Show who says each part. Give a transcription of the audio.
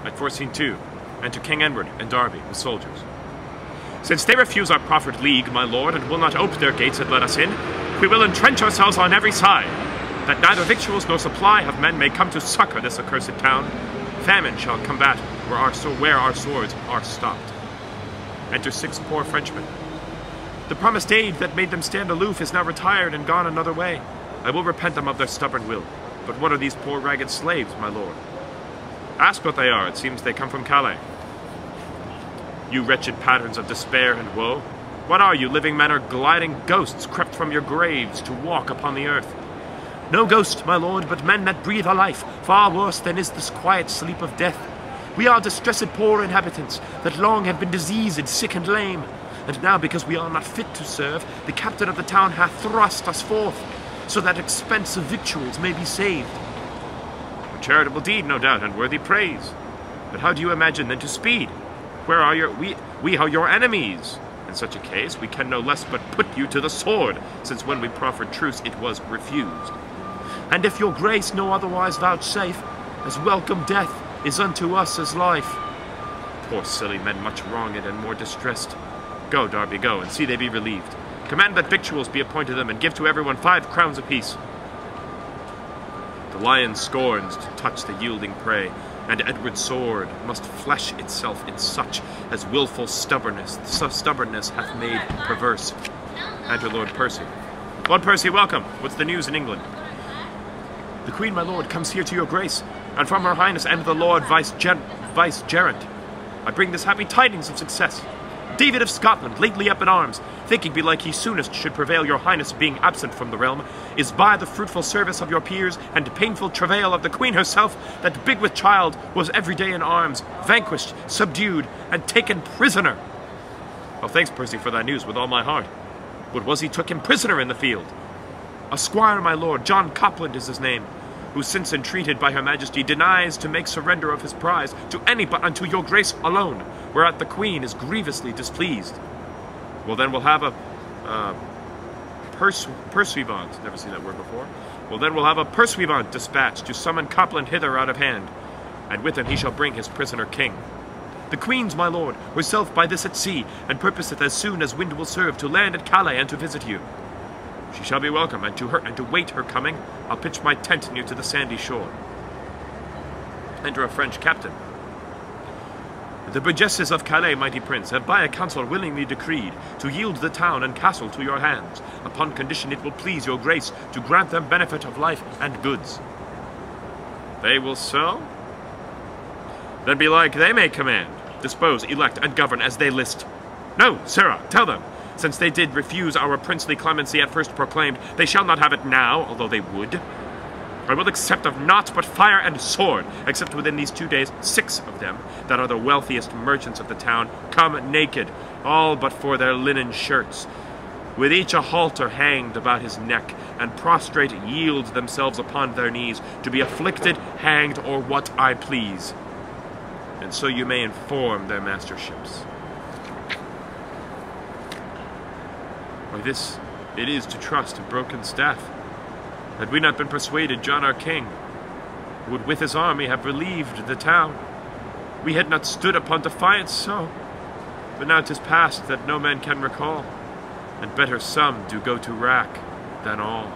Speaker 1: I'd foreseen too, and to King Edward and Derby with soldiers. Since they refuse our proffered league, my lord, and will not ope their gates and let us in, we will entrench ourselves on every side, that neither victuals nor supply of men may come to succor this accursed town. Famine shall combat where our swords are stopped. Enter 6 poor Frenchmen. The promised aid that made them stand aloof is now retired and gone another way. I will repent them of their stubborn will. But what are these poor ragged slaves, my lord? Ask what they are. It seems they come from Calais. You wretched patterns of despair and woe, what are you, living men or gliding ghosts crept from your graves to walk upon the earth? No ghost, my lord, but men that breathe a life, far worse than is this quiet sleep of death. We are distressed poor inhabitants, that long have been diseased, sick and lame. And now, because we are not fit to serve, the captain of the town hath thrust us forth, so that expense of victuals may be saved. A charitable deed, no doubt, and worthy praise. But how do you imagine then to speed? Where are we are your enemies. In such a case, we can no less but put you to the sword, since when we proffered truce it was refused. And if your grace no otherwise vouchsafe, as welcome death is unto us as life. Poor silly men, much wronged and more distressed. Go, Derby, go, and see they be relieved. Command that victuals be appointed them, and give to everyone 5 crowns apiece. The lion scorns to touch the yielding prey, and Edward's sword must flesh itself in such as wilful stubbornness hath made perverse. Enter Lord Percy. Lord Percy, welcome. What's the news in England? The Queen, my lord, comes here to your grace, and from her highness and the Lord Vicegerent. I bring this happy tidings of success. David of Scotland, lately up in arms, thinking belike he soonest should prevail your highness being absent from the realm, is by the fruitful service of your peers and painful travail of the queen herself, that big with child was every day in arms, vanquished, subdued, and taken prisoner. Well, thanks, Percy, for thy news with all my heart. But was he took him prisoner in the field? A squire, my lord, John Copland is his name, who since entreated by her majesty denies to make surrender of his prize to any but unto your grace alone, whereat the queen is grievously displeased. Well, then we'll have a pursuivant, never seen that word before. Well, then we'll have a pursuivant dispatched to summon Copland hither out of hand, and with him he shall bring his prisoner king. The queen's, my lord, herself by this at sea, and purposeth as soon as wind will serve to land at Calais and to visit you. She shall be welcome, and to wait her coming, I'll pitch my tent near to the sandy shore. Enter a French captain. The burgesses of Calais, mighty prince, have by a council willingly decreed to yield the town and castle to your hands, upon condition it will please your grace to grant them benefit of life and goods. They will so? Then belike they may command, dispose, elect, and govern as they list. No, sirrah, tell them, since they did refuse our princely clemency at first proclaimed, they shall not have it now, although they would. I will accept of naught but fire and sword, except within these 2 days 6 of them, that are the wealthiest merchants of the town, come naked, all but for their linen shirts, with each a halter hanged about his neck, and prostrate yield themselves upon their knees, to be afflicted, hanged, or what I please. And so you may inform their masterships. Why, this it is to trust a broken staff. Had we not been persuaded John our king would with his army have relieved the town, we had not stood upon defiance so. But now 'tis past that no man can recall, and better some do go to wrack than all.